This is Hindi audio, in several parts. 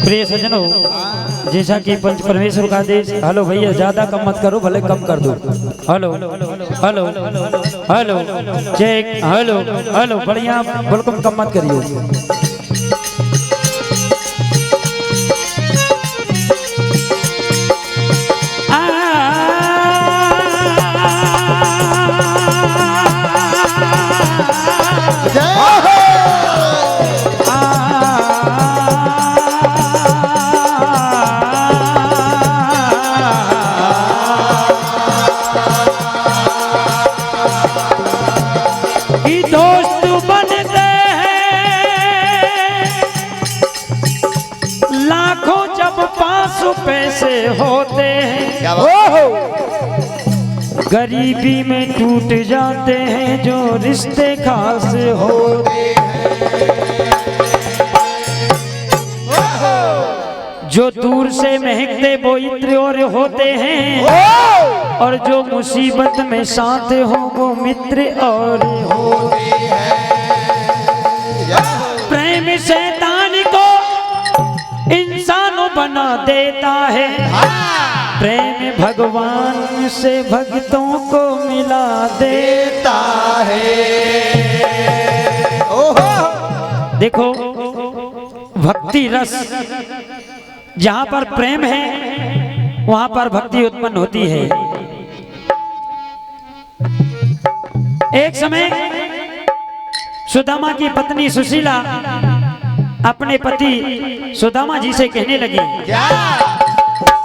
प्रिय सज्जनों, जैसा कि पंच परमेश्वर का आदेश। हेलो भैया, ज्यादा कम मत करो, भले कम कर दो। Hello hello hello check. Hello hello, बढ़िया, बिल्कुल कम मत करियो। दोस्त बनते हैं लाखों जब पास पैसे होते हैं, गरीबी में टूट जाते हैं जो रिश्ते खास होते हैं। जो दूर से महकते वो इत्र और होते हैं, और जो मुसीबत में साथ हो वो मित्र और होते हैं। प्रेम शैतान को इंसान बना देता है, प्रेम भगवान से भक्तों को मिला देता है। देखो, भक्ति रस, जहाँ पर प्रेम है वहाँ पर भक्ति उत्पन्न होती है। एक समय सुदामा की पत्नी सुशीला अपने पति सुदामा जी से कहने लगी,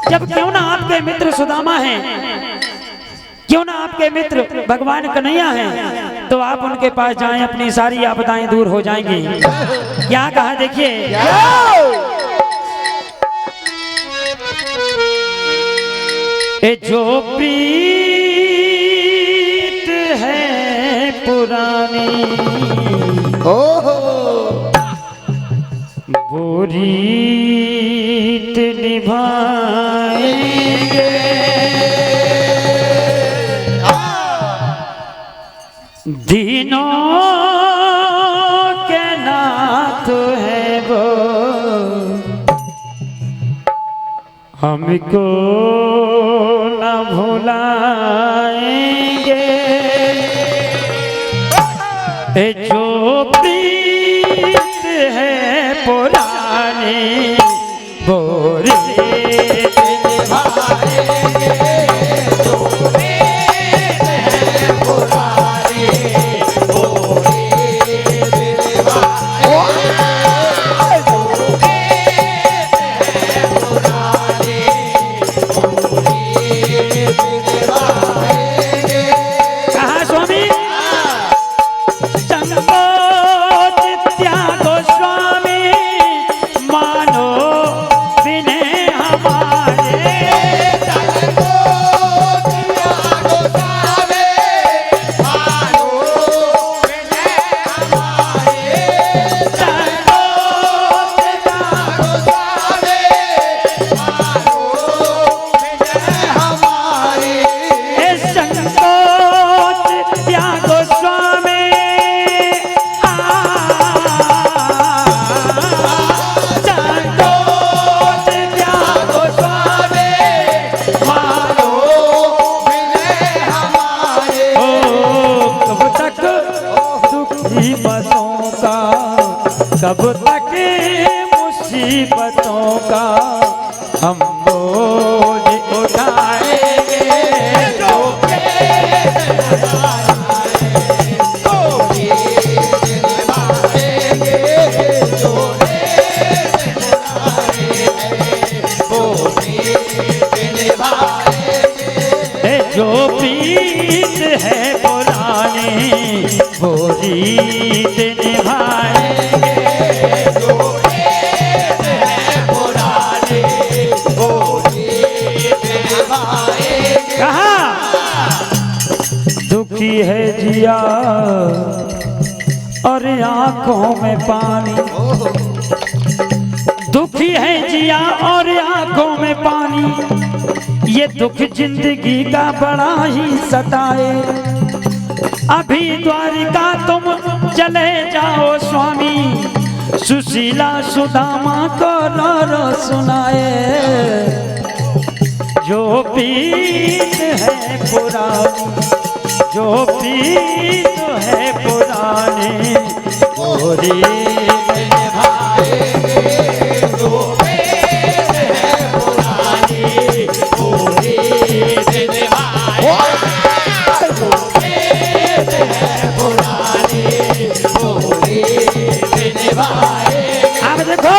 जब क्यों ना आपके मित्र सुदामा हैं, क्यों ना आपके मित्र भगवान कन्हैया हैं, तो आप उनके पास जाएं, अपनी सारी आपदाएं दूर हो जाएंगी। क्या कहा देखिए, जो प्रीत है पुरानी वो रीत निभाएंगे, दीनों के नाथ है वो, हमको न भुलाएंगे। जो प्रीत है पुरानी वो रीत निभाएंगे, जो प्रीत है पुरानी वो रीत निभाएंगे। कहा स्वामी गोस्वामी, मानो विनय हमारे, कब तक मुसीबतों का हम बोझ उठाएंगे, जो जो प्रीत है पुरानी वो रीत निभाएंगे, जो प्रीत है पुरानी वो रीत निभाएंगे। कहा दुखी है जिया और आंखों में पानी, दुखी है जिया और आंखों में पानी, ये दुख जिंदगी का बड़ा ही सताए। अभी द्वारिका तुम चले जाओ स्वामी, सुशीला सुदामा को रो सुनाए, जो पीत है पुरानी, जो पीत है पुरानी गोरी निभाएंगे, जो पीत है पुरानी गोरी निभाएंगे, जो पीत है पुरानी गोरी निभाएंगे। आप देखो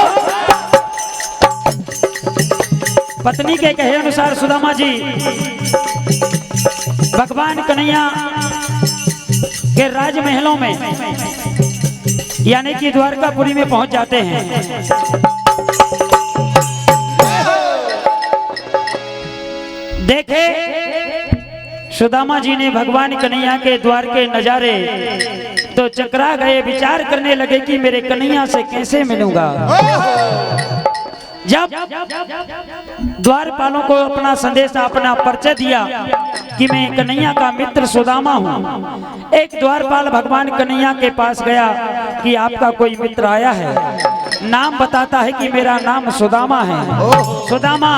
पत्नी के कहे अनुसार सुदामा जी भगवान कन्हैया के राजमहलों में यानी कि द्वारकापुरी में पहुंच जाते हैं। देखे सुदामा जी ने भगवान कन्हैया के द्वार के नजारे तो चकरा गए, विचार करने लगे कि मेरे कन्हैया से कैसे मिलूंगा। जब द्वारपालों को अपना संदेश, अपना परिचय दिया कि मैं कन्हैया का मित्र सुदामा हूँ, एक द्वारपाल भगवान कन्हैया के पास गया कि आपका कोई मित्र आया है, नाम बताता है कि मेरा नाम सुदामा है। सुदामा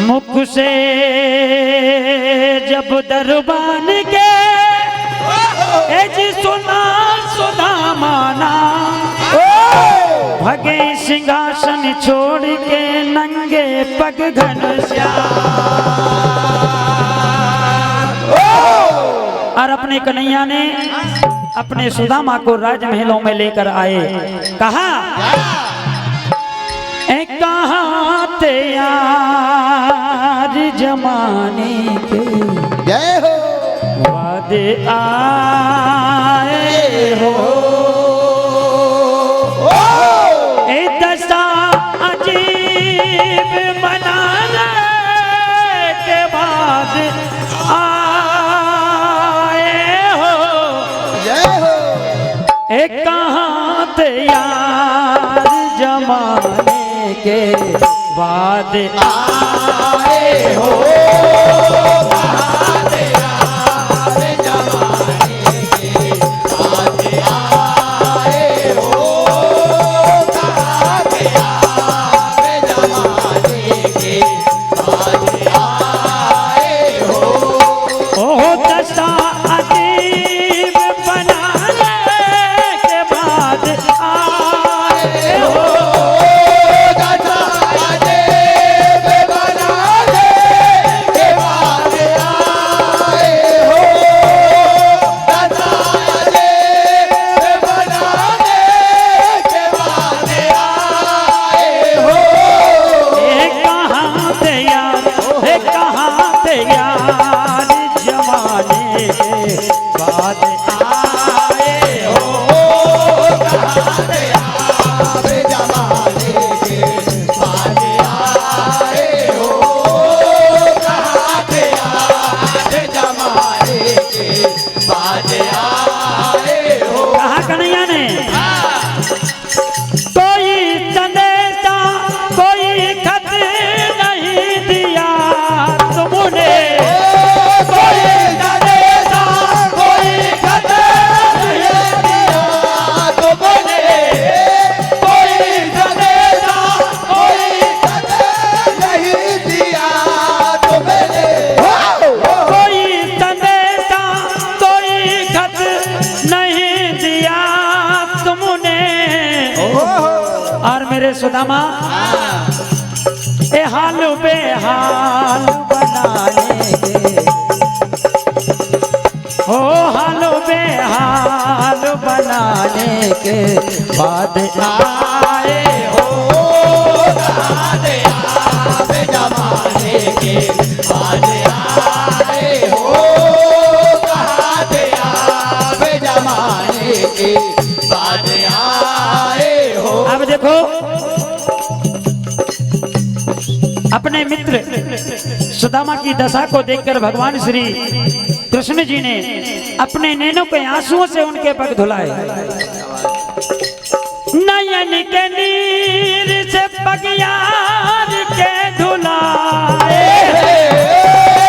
मुख से जब दरबान के सुना सुदामा नाम, भगे सिंहासन छोड़ के नंगे पग घनश्याम। और अपने कन्हैया ने अपने सुदामा को राजमहलों में लेकर आए, कहा कहाँ थे यार जमाने के, जय हो वादे आए हो, दशा अजीब बनाने के बाद आए हो, जय हो कहाँ थे यार जमाने के बाद आए हो, बाद आए जमाने के बाद आए हो, बाद आए जमाने के बाद आए हो। ओ दशा अजीब बनाने के बाद आए हो, सुदामा ए हाल बेहाल बनाने के, हो हाल बेहाल बनाने के बाद आए हो, बाद आए जमाने के बाद आए हो, बाद आए जमाने के बाद आए हो। अब देखो अपने मित्र सुदामा की दशा को देखकर भगवान श्री कृष्ण जी ने अपने नैनों के आंसुओं से उनके पग धुलाए, नयन के नीर से पग यार के धुलाए,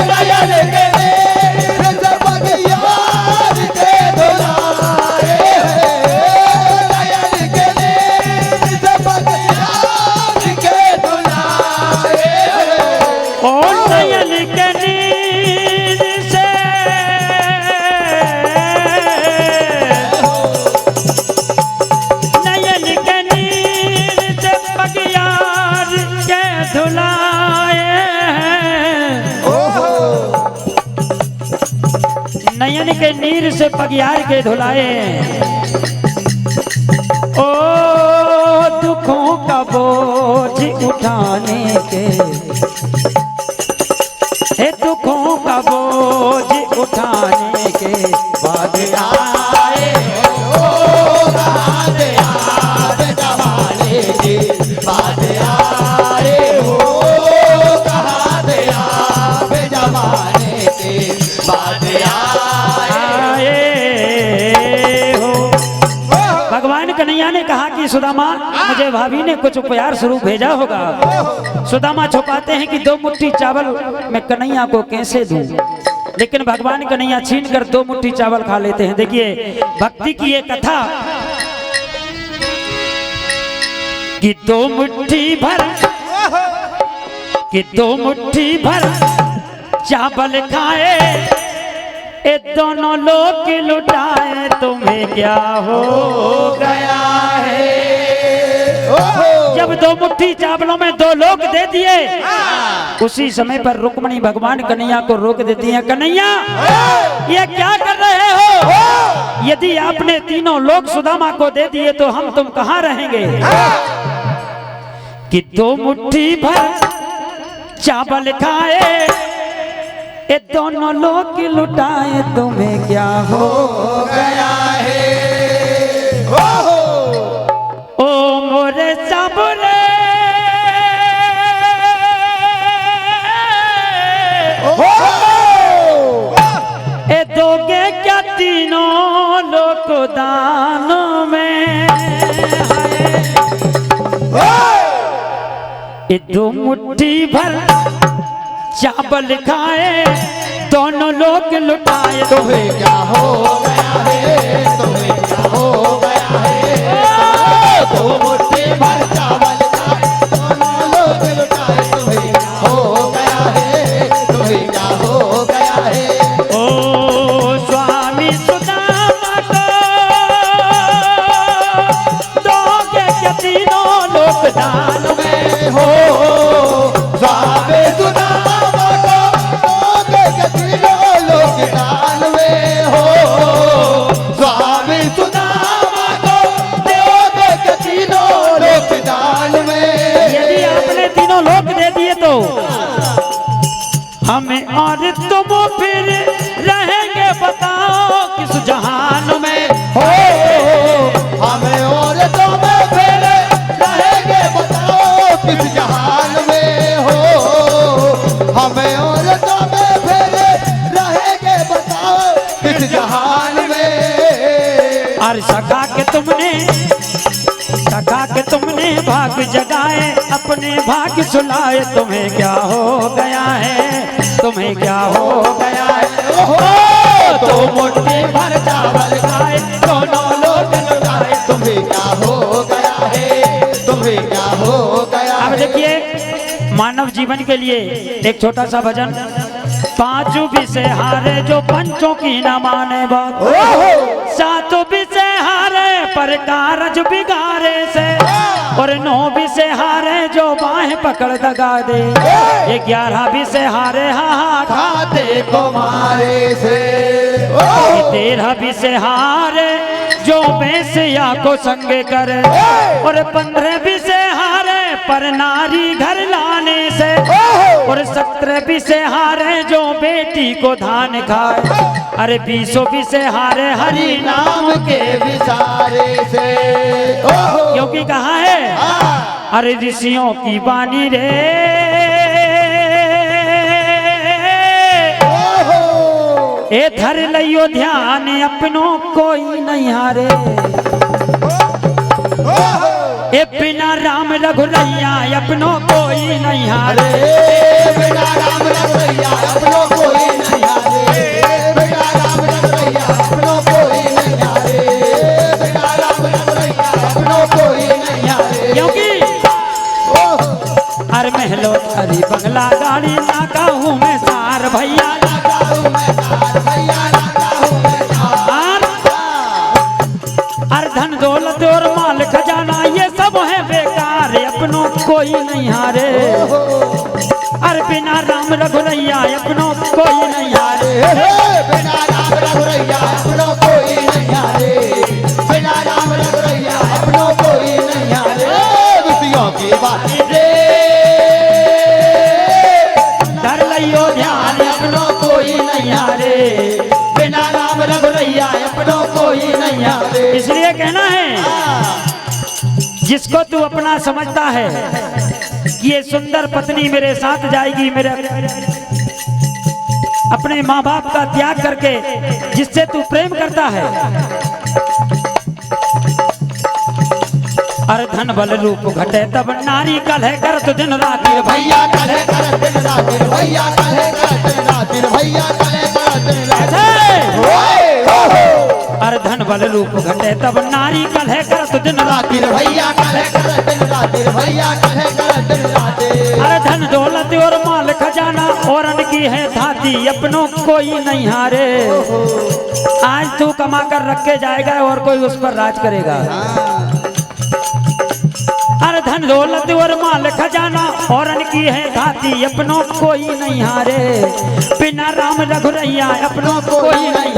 नयन के नीर से पग यार के धुलाए। नयन के नीर से नयन के नीर से पगियार के धुलाए नयन के नीर से पगियार के धुलाए ओ दुखों का बोझ उठाने के हे दुखों का बोझ उठाने के बाद आए ओ बाद आए जमाने के बाद आए हो कहाँ दे आए जमाने के बाद आए हो। भगवान कन्हैया ने कहा कि सुदामा मुझे भाभी ने कुछ उपहार स्वरूप भेजा होगा। सुदामा छुपाते हैं कि 2 मुट्ठी चावल मैं कन्हैया को कैसे दूं, लेकिन भगवान कन्हैया छीन कर 2 मुट्ठी चावल खा लेते हैं। देखिए भक्ति की ये कथा कि 2 मुट्ठी भर चावल खाए ए दोनों लोग लुटाए तुम्हें क्या हो गया है। जब 2 मुट्ठी चावलों में 2 लोग दे दिए उसी समय पर रुक्मणी भगवान कन्हैया को रोक देती है। कन्हैया ये क्या कर रहे हो? यदि आपने तीनों लोग सुदामा को दे दिए तो हम तुम कहाँ रहेंगे? कि 2 मुट्ठी भर चावल खाए ये दोनों लोग लुटाए तुम्हें क्या हो गया है ओ मोरे साबुरे ए दोगे क्या तीनों लोग दान में ये 2 मुट्ठी भर चावल खाए दोनों लोग लुटाए तुम्हें क्या हो गया है तुम्हें क्या हो गया है 2 मुट्ठी भर चावल खाए दोनों लोग लुटाए तुम्हें क्या हो गया है तुम्हें क्या हो गया है ओ स्वामी सुदामा को दोगे क्या तीनों लोग दान में हो स्वामी सुदामा को दोगे क्या तीनों लोग दान में हो स्वामी सुदामा को दोगे क्या तीनों लोग दान में यदि आपने तीनों लोग दे दिए तो हमें और तुम फिर रहेंगे बताओ किस जहान में हो हमें और तुम्हें फिर रहेंगे बताओ किस जहान में हो हमें और तुम्हें फिर रहेंगे बताओ किस जहान में और सखा के तुमने भाग जगाए अपने भाग सुलाए तुम्हें क्या हो गया है तुम्हें क्या हो गया है हो 2 मुट्ठी भर चावल खाए दोनों लोग लुटाए तुम्हें क्या हो गया है तुम्हें क्या हो गया अब देखिए मानव जीवन के लिए एक छोटा सा भजन 5 विषय हारे जो पंचों की न माने बात 7 विषय हारे पर कारज बिगाड़े से और 9 विषय हारे जो बाहें पकड़ दगा दे 11 विषय हारे हाथ खाते को मारे से 13 विषय हारे जो बेसिया को संग करे और 15 विषय हारे पर नारी घर लाने से और 17 विषय हारे जो बेटी को धान खाए अरे 20 विषय हारे हरि नाम के विचारे से क्योंकि कहा है अरे ऋषियों की वाणी रे ए धर लियो ध्यान अपनों कोई नहीं हारे ए बिना राम रघुरैया अपनों कोई नहीं हारे बिना राम रघुरैया अपनों कोई नहीं हारे बिना राम रघुरैया अपनों कोई नहीं हारे बिना राम रघुरैया अपनों कोई नहीं हारे क्योंकि हर महलो थारी बंगला गाड़ी नाका भैया राजा हूँ मैं कार, भैया राजा हूँ मैं कार। और धन दौलत और माल खजाना ये सब है बेकार, अपनों कोई नहीं हारे। अरे बिना राम रघुरैया अपनों कोई नहीं हारे। बिना राम रघुरैया अपनों कोई नहीं हारे, बिना राम रघुरैया अपनों कोई नहीं हारे। दुतियों की बात रे धर लियो ध्यान अपनों कोई नहीं हारे, बिना राम रघुरैया अपनों कोई नहीं हारे। इसलिए कहना है जिसको तू अपना समझता है कि ये सुंदर पत्नी मेरे साथ जाएगी, मेरे अपने माँ बाप का त्याग करके जिससे तू प्रेम करता है, अरे धन बल रूप घटे तब नारी कल है कर तो दिन रात भैया कल है कर दिन रात, भैया कल है कर दिन रात, भैया कल है कर दिन रात। अरे धन बल रूप घटे तब नारी कल है कर तो दिन रात, भैया कल है कर दिन रात, भैया कल है कर दिन रात। अरे धन दौलत और माल खजाना और अन्न की है धाती, अपनों कोई नहीं हारे। आज तू कमा कर रख के जाएगा और कोई उस पर राज करेगा। अरे धन दौलत और माल खजाना और अन्न की है धाती, अपनों कोई नहीं हारे। बिना राम रघुरैया अपनों कोई नहीं